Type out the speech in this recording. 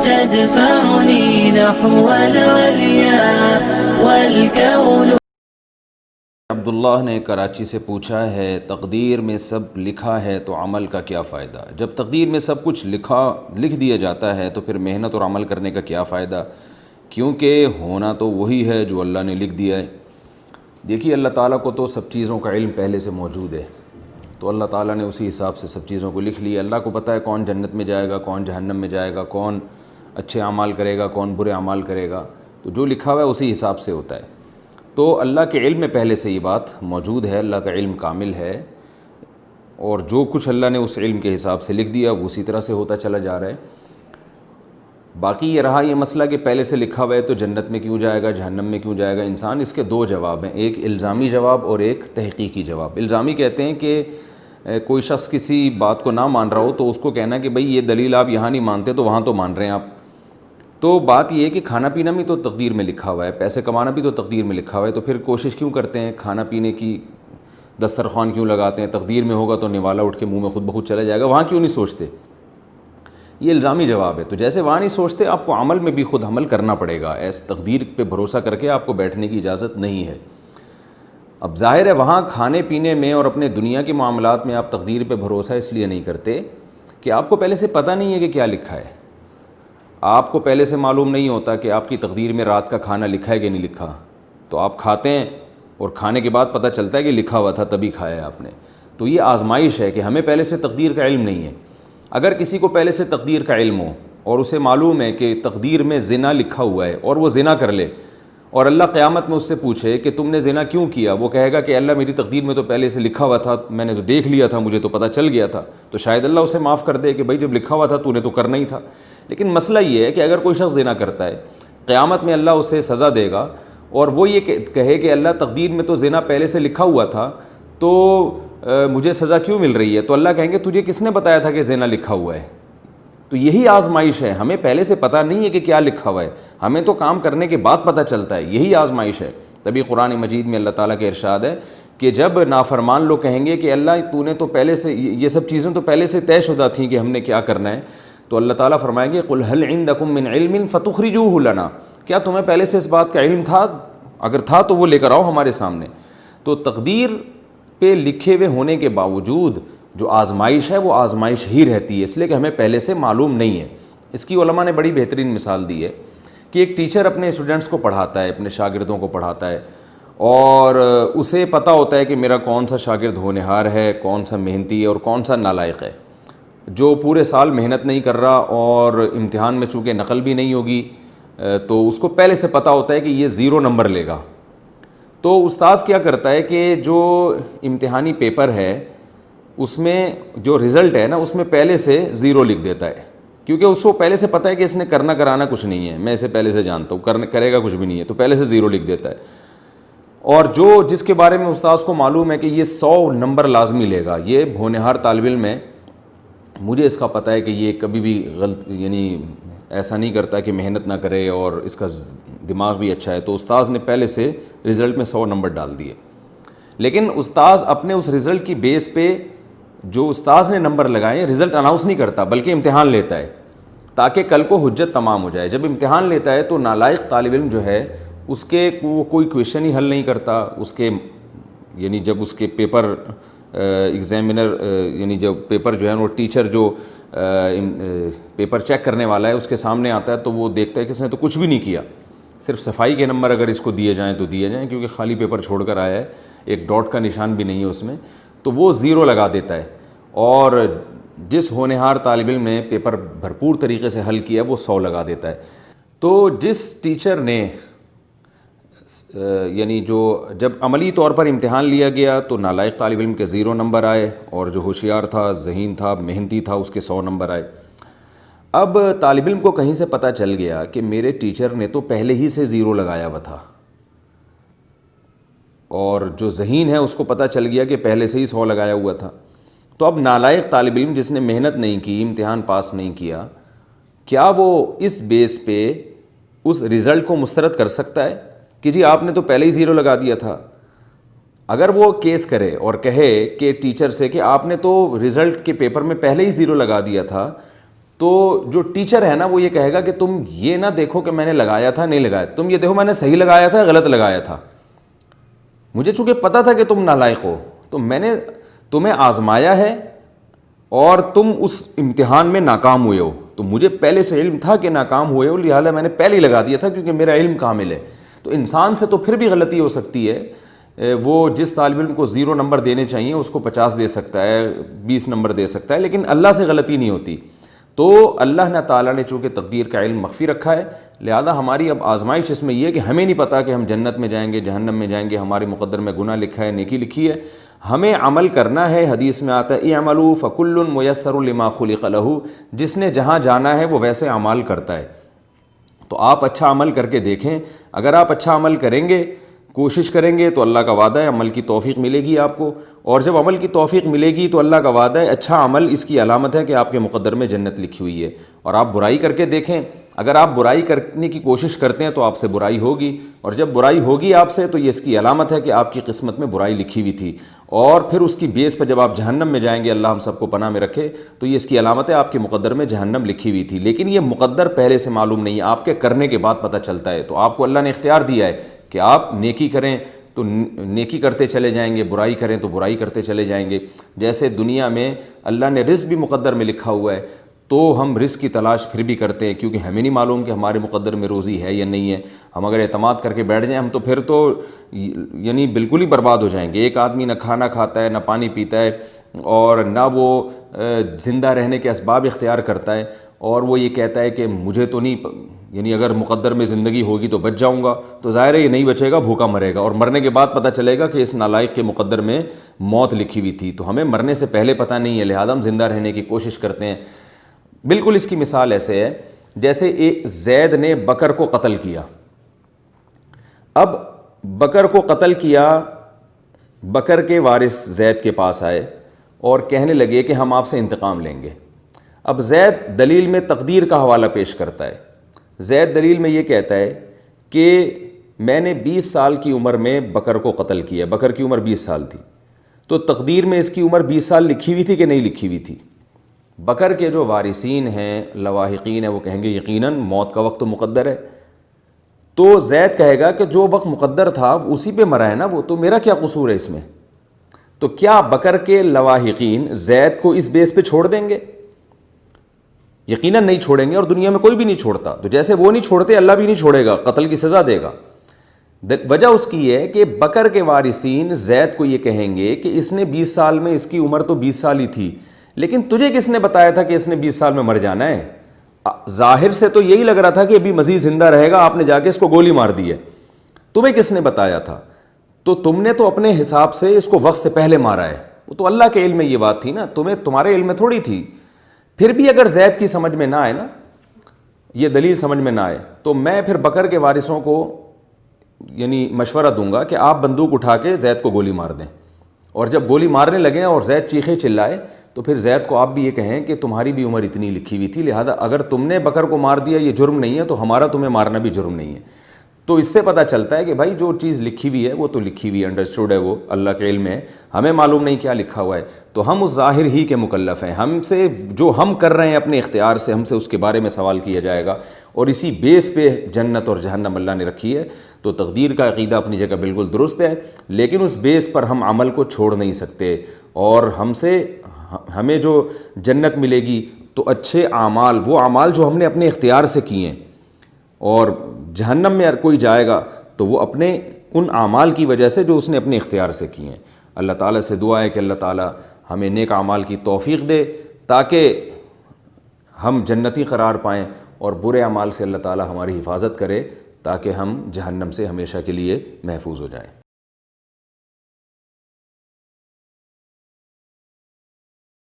تدفعني نحو العليا والكون. عبداللہ نے کراچی سے پوچھا ہے تقدیر میں سب لکھا ہے تو عمل کا کیا فائدہ؟ جب تقدیر میں سب کچھ لکھ دیا جاتا ہے تو پھر محنت اور عمل کرنے کا کیا فائدہ، کیونکہ ہونا تو وہی ہے جو اللہ نے لکھ دیا ہے۔ دیکھیے اللہ تعالیٰ کو تو سب چیزوں کا علم پہلے سے موجود ہے، تو اللہ تعالیٰ نے اسی حساب سے سب چیزوں کو لکھ لیا۔ اللہ کو پتہ ہے کون جنت میں جائے گا، کون جہنم میں جائے گا، کون اچھے اعمال کرے گا، کون برے اعمال کرے گا، تو جو لکھا ہوا ہے اسی حساب سے ہوتا ہے۔ تو اللہ کے علم میں پہلے سے یہ بات موجود ہے، اللہ کا علم کامل ہے، اور جو کچھ اللہ نے اس علم کے حساب سے لکھ دیا وہ اسی طرح سے ہوتا چلا جا رہا ہے۔ باقی یہ رہا یہ مسئلہ کہ پہلے سے لکھا ہوا ہے تو جنت میں کیوں جائے گا، جہنم میں کیوں جائے گا انسان، اس کے دو جواب ہیں، ایک الزامی جواب اور ایک تحقیقی جواب۔ الزامی کہتے ہیں کہ کوئی شخص کسی بات کو نہ مان رہا ہو تو اس کو کہنا کہ بھئی یہ دلیل آپ یہاں نہیں مانتے تو وہاں تو مان رہے ہیں آپ۔ تو بات یہ ہے کہ کھانا پینا بھی تو تقدیر میں لکھا ہوا ہے، پیسے کمانا بھی تو تقدیر میں لکھا ہوا ہے، تو پھر کوشش کیوں کرتے ہیں، کھانا پینے کی دسترخوان کیوں لگاتے ہیں؟ تقدیر میں ہوگا تو نوالا اٹھ کے منہ میں خود بخود چلا جائے گا، وہاں کیوں نہیں سوچتے؟ یہ الزامی جواب ہے۔ تو جیسے وہاں نہیں سوچتے، آپ کو عمل میں بھی خود عمل کرنا پڑے گا، ایس تقدیر پہ بھروسہ کر کے آپ کو بیٹھنے کی اجازت نہیں ہے۔ اب ظاہر ہے وہاں کھانے پینے میں اور اپنے دنیا کے معاملات میں آپ تقدیر پہ بھروسہ اس لیے نہیں کرتے کہ آپ کو پہلے سے پتہ نہیں ہے کہ کیا لکھا ہے، آپ کو پہلے سے معلوم نہیں ہوتا کہ آپ کی تقدیر میں رات کا کھانا لکھا ہے کہ نہیں لکھا، تو آپ کھاتے ہیں اور کھانے کے بعد پتہ چلتا ہے کہ لکھا ہوا تھا تبھی کھایا ہے آپ نے۔ تو یہ آزمائش ہے کہ ہمیں پہلے سے تقدیر کا علم نہیں ہے۔ اگر کسی کو پہلے سے تقدیر کا علم ہو اور اسے معلوم ہے کہ تقدیر میں زنا لکھا ہوا ہے اور وہ زنا کر لے، اور اللہ قیامت میں اس سے پوچھے کہ تم نے زنا کیوں کیا، وہ کہے گا کہ اللہ میری تقدیر میں تو پہلے سے لکھا ہوا تھا، میں نے تو دیکھ لیا تھا، مجھے تو پتہ چل گیا تھا، تو شاید اللہ اسے معاف کر دے کہ بھائی جب لکھا ہوا تھا تو نے تو کرنا ہی تھا۔ لیکن مسئلہ یہ ہے کہ اگر کوئی شخص زنا کرتا ہے، قیامت میں اللہ اسے سزا دے گا اور وہ یہ کہے کہ اللہ تقدیر میں تو زنا پہلے سے لکھا ہوا تھا تو مجھے سزا کیوں مل رہی ہے، تو اللہ کہیں گے تجھے کس نے بتایا تھا کہ زنا لکھا ہوا ہے؟ تو یہی آزمائش ہے، ہمیں پہلے سے پتہ نہیں ہے کہ کیا لکھا ہوا ہے، ہمیں تو کام کرنے کے بعد پتہ چلتا ہے، یہی آزمائش ہے۔ تبھی قرآن مجید میں اللہ تعالیٰ کا ارشاد ہے کہ جب نافرمان لوگ کہیں گے کہ اللہ تو نے تو پہلے سے یہ سب چیزیں تو پہلے سے طے شدہ تھیں کہ ہم نے کیا کرنا ہے، تو اللہ تعالیٰ فرمائیں گے قُلْ هَلْ عِنْدَكُم مِّنْ عِلْمٍ فَتُخْرِجُوهُ لَنَا، کیا تمہیں پہلے سے اس بات کا علم تھا؟ اگر تھا تو وہ لے کر آؤ ہمارے سامنے۔ تو تقدیر پہ لکھے ہوئے ہونے کے باوجود جو آزمائش ہے وہ آزمائش ہی رہتی ہے، اس لیے کہ ہمیں پہلے سے معلوم نہیں ہے۔ اس کی علماء نے بڑی بہترین مثال دی ہے کہ ایک ٹیچر اپنے اسٹوڈنٹس کو پڑھاتا ہے، اپنے شاگردوں کو پڑھاتا ہے، اور اسے پتہ ہوتا ہے کہ میرا کون سا شاگرد ہونہار ہے، کون سا محنتی ہے اور کون سا نالائق ہے۔ جو پورے سال محنت نہیں کر رہا اور امتحان میں چونکہ نقل بھی نہیں ہوگی تو اس کو پہلے سے پتہ ہوتا ہے کہ یہ 0 نمبر لے گا، تو استاذ کیا کرتا ہے کہ جو امتحانی پیپر ہے اس میں جو رزلٹ ہے نا اس میں پہلے سے 0 لکھ دیتا ہے، کیونکہ اس کو پہلے سے پتہ ہے کہ اس نے کرنا کرانا کچھ نہیں ہے، میں اسے پہلے سے جانتا ہوں، کرے گا کچھ بھی نہیں ہے، تو پہلے سے 0 لکھ دیتا ہے۔ اور جس کے بارے میں استاذ کو معلوم ہے کہ یہ 100 نمبر لازمی لے گا، یہ ہونہار طالب علم ہے، مجھے اس کا پتہ ہے کہ یہ کبھی بھی یعنی ایسا نہیں کرتا کہ محنت نہ کرے اور اس کا دماغ بھی اچھا ہے، تو استاذ نے پہلے سے رزلٹ میں 100 نمبر ڈال دیے۔ لیکن استاذ اپنے اس رزلٹ کی بیس پہ جو استاذ نے نمبر لگائے رزلٹ اناؤنس نہیں کرتا بلکہ امتحان لیتا ہے تاکہ کل کو حجت تمام ہو جائے۔ جب امتحان لیتا ہے تو نالائق طالب علم جو ہے اس کے وہ کوئی کویشچن ہی حل نہیں کرتا، اس کے یعنی جب اس کے پیپر ایگزامینر یعنی جب پیپر جو ہے وہ ٹیچر جو پیپر چیک کرنے والا ہے اس کے سامنے آتا ہے تو وہ دیکھتا ہے کہ اس نے تو کچھ بھی نہیں کیا، صرف صفائی کے نمبر اگر اس کو دیے جائیں تو دیے جائیں، کیونکہ خالی پیپر چھوڑ کر آیا ہے، ایک ڈاٹ کا نشان بھی نہیں ہے اس میں، تو وہ 0 لگا دیتا ہے۔ اور جس ہونہار طالب علم نے پیپر بھرپور طریقے سے حل کیا وہ 100 لگا دیتا ہے۔ تو جس ٹیچر نے یعنی جو جب عملی طور پر امتحان لیا گیا تو نالائق طالب علم کے 0 نمبر آئے، اور جو ہوشیار تھا، ذہین تھا، محنتی تھا، اس کے 100 نمبر آئے۔ اب طالب علم کو کہیں سے پتہ چل گیا کہ میرے ٹیچر نے تو پہلے ہی سے 0 لگایا ہوا تھا، اور جو ذہین ہے اس کو پتہ چل گیا کہ پہلے سے ہی 100 لگایا ہوا تھا۔ تو اب نالائق طالب علم جس نے محنت نہیں کی، امتحان پاس نہیں کیا، کیا وہ اس بیس پہ اس رزلٹ کو مسترد کر سکتا ہے کہ جی آپ نے تو پہلے ہی 0 لگا دیا تھا؟ اگر وہ کیس کرے اور کہے کہ ٹیچر سے کہ آپ نے تو رزلٹ کے پیپر میں پہلے ہی 0 لگا دیا تھا، تو جو ٹیچر ہے نا وہ یہ کہے گا کہ تم یہ نہ دیکھو کہ میں نے لگایا تھا نہیں لگایا، تم یہ دیکھو میں نے صحیح لگایا تھا غلط لگایا تھا، مجھے چونکہ پتہ تھا کہ تم نالائق ہو تو میں نے تمہیں آزمایا ہے اور تم اس امتحان میں ناکام ہوئے ہو، تو مجھے پہلے سے علم تھا کہ ناکام ہوئے ہو، لہٰذا میں نے پہلے ہی لگا دیا تھا کیونکہ میرا علم کامل ہے۔ تو انسان سے تو پھر بھی غلطی ہو سکتی ہے، وہ جس طالب علم کو 0 نمبر دینے چاہیے اس کو 50 دے سکتا ہے، 20 نمبر دے سکتا ہے، لیکن اللہ سے غلطی نہیں ہوتی۔ تو اللہ تعالیٰ نے چونکہ تقدیر کا علم مخفی رکھا ہے، لہذا ہماری اب آزمائش اس میں یہ ہے کہ ہمیں نہیں پتہ کہ ہم جنت میں جائیں گے جہنم میں جائیں گے، ہمارے مقدر میں گناہ لکھا ہے نیکی لکھی ہے، ہمیں عمل کرنا ہے۔ حدیث میں آتا ہے اعملوا فکل میسر لما خلق لہ، جس نے جہاں جانا ہے وہ ویسے اعمال کرتا ہے۔ تو آپ اچھا عمل کر کے دیکھیں، اگر آپ اچھا عمل کریں گے، کوشش کریں گے تو اللہ کا وعدہ ہے عمل کی توفیق ملے گی آپ کو، اور جب عمل کی توفیق ملے گی تو اللہ کا وعدہ ہے اچھا عمل اس کی علامت ہے کہ آپ کے مقدر میں جنت لکھی ہوئی ہے۔ اور آپ برائی کر کے دیکھیں، اگر آپ برائی کرنے کی کوشش کرتے ہیں تو آپ سے برائی ہوگی، اور جب برائی ہوگی آپ سے تو یہ اس کی علامت ہے کہ آپ کی قسمت میں برائی لکھی ہوئی تھی، اور پھر اس کی بیس پر جب آپ جہنم میں جائیں گے، اللہ ہم سب کو پناہ میں رکھے، تو یہ اس کی علامت ہے آپ کے مقدر میں جہنم لکھی ہوئی تھی، لیکن یہ مقدر پہلے سے معلوم نہیں ہے، آپ کے کرنے کے بعد پتہ چلتا ہے۔ تو آپ کو اللہ نے اختیار دیا ہے کہ آپ نیکی کریں تو نیکی کرتے چلے جائیں گے، برائی کریں تو برائی کرتے چلے جائیں گے۔ جیسے دنیا میں اللہ نے رزق بھی مقدر میں لکھا ہوا ہے، تو ہم رزق کی تلاش پھر بھی کرتے ہیں کیونکہ ہمیں نہیں معلوم کہ ہمارے مقدر میں روزی ہے یا نہیں ہے۔ ہم اگر اعتماد کر کے بیٹھ جائیں ہم تو پھر تو یعنی بالکل ہی برباد ہو جائیں گے۔ ایک آدمی نہ کھانا کھاتا ہے، نہ پانی پیتا ہے، اور نہ وہ زندہ رہنے کے اسباب اختیار کرتا ہے، اور وہ یہ کہتا ہے کہ مجھے تو نہیں، یعنی اگر مقدر میں زندگی ہوگی تو بچ جاؤں گا، تو ظاہر ہے یہ نہیں بچے گا، بھوکا مرے گا، اور مرنے کے بعد پتہ چلے گا کہ اس نالائق کے مقدر میں موت لکھی ہوئی تھی۔ تو ہمیں مرنے سے پہلے پتہ نہیں ہے، لہذا ہم زندہ رہنے کی کوشش کرتے ہیں۔ بالکل اس کی مثال ایسے ہے جیسے ایک زید نے بکر کو قتل کیا۔ اب بکر کو قتل کیا، بکر کے وارث زید کے پاس آئے اور کہنے لگے کہ ہم آپ سے انتقام لیں گے۔ اب زید دلیل میں تقدیر کا حوالہ پیش کرتا ہے۔ زید دلیل میں یہ کہتا ہے کہ میں نے 20 سال کی عمر میں بکر کو قتل کیا، بکر کی عمر 20 سال تھی، تو تقدیر میں اس کی عمر 20 سال لکھی ہوئی تھی کہ نہیں لکھی ہوئی تھی؟ بکر کے جو وارثین ہیں، لواحقین ہیں، وہ کہیں گے یقیناً موت کا وقت تو مقدر ہے۔ تو زید کہے گا کہ جو وقت مقدر تھا اسی پہ مرا ہے نا وہ، تو میرا کیا قصور ہے اس میں؟ تو کیا بکر کے لواحقین زید کو اس بیس پہ چھوڑ دیں گے؟ یقیناً نہیں چھوڑیں گے، اور دنیا میں کوئی بھی نہیں چھوڑتا۔ تو جیسے وہ نہیں چھوڑتے اللہ بھی نہیں چھوڑے گا، قتل کی سزا دے گا۔ وجہ اس کی یہ ہے کہ بکر کے وارثین زید کو یہ کہیں گے کہ اس نے 20 سال میں، اس کی عمر تو 20 سال ہی تھی، لیکن تجھے کس نے بتایا تھا کہ اس نے 20 سال میں مر جانا ہے؟ ظاہر سے تو یہی لگ رہا تھا کہ ابھی مزید زندہ رہے گا، آپ نے جا کے اس کو گولی مار دی ہے، تمہیں کس نے بتایا تھا؟ تو تم نے تو اپنے حساب سے اس کو وقت سے پہلے مارا ہے، وہ تو اللہ کے علم میں یہ بات تھی نا، تمہارے علم میں تھوڑی تھی۔ پھر بھی اگر زید کی سمجھ میں نہ آئے نا، یہ دلیل سمجھ میں نہ آئے، تو میں پھر بکر کے وارثوں کو یعنی مشورہ دوں گا کہ آپ بندوق اٹھا کے زید کو گولی مار دیں، اور جب گولی مارنے لگیں اور زید چیخے چلائے تو پھر زید کو آپ بھی یہ کہیں کہ تمہاری بھی عمر اتنی لکھی ہوئی تھی، لہذا اگر تم نے بکر کو مار دیا یہ جرم نہیں ہے، تو ہمارا تمہیں مارنا بھی جرم نہیں ہے۔ تو اس سے پتہ چلتا ہے کہ بھائی جو چیز لکھی ہوئی ہے وہ تو لکھی ہوئی، انڈرسٹوڈ ہے، وہ اللہ کے علم ہے، ہمیں معلوم نہیں کیا لکھا ہوا ہے، تو ہم اس ظاہر ہی کے مکلف ہیں۔ ہم سے جو ہم کر رہے ہیں اپنے اختیار سے، ہم سے اس کے بارے میں سوال کیا جائے گا، اور اسی بیس پہ جنت اور جہنم اللہ نے رکھی ہے۔ تو تقدیر کا عقیدہ اپنی جگہ بالکل درست ہے، لیکن اس بیس پر ہم عمل کو چھوڑ نہیں سکتے، اور ہمیں جو جنت ملے گی تو اچھے اعمال، وہ اعمال جو ہم نے اپنے اختیار سے کیے ہیں، اور جہنم میں اگر کوئی جائے گا تو وہ اپنے ان اعمال کی وجہ سے جو اس نے اپنے اختیار سے کیے ہیں۔ اللہ تعالیٰ سے دعا ہے کہ اللہ تعالیٰ ہمیں نیک اعمال کی توفیق دے تاکہ ہم جنتی قرار پائیں، اور برے اعمال سے اللہ تعالیٰ ہماری حفاظت کرے تاکہ ہم جہنم سے ہمیشہ کے لیے محفوظ ہو جائیں۔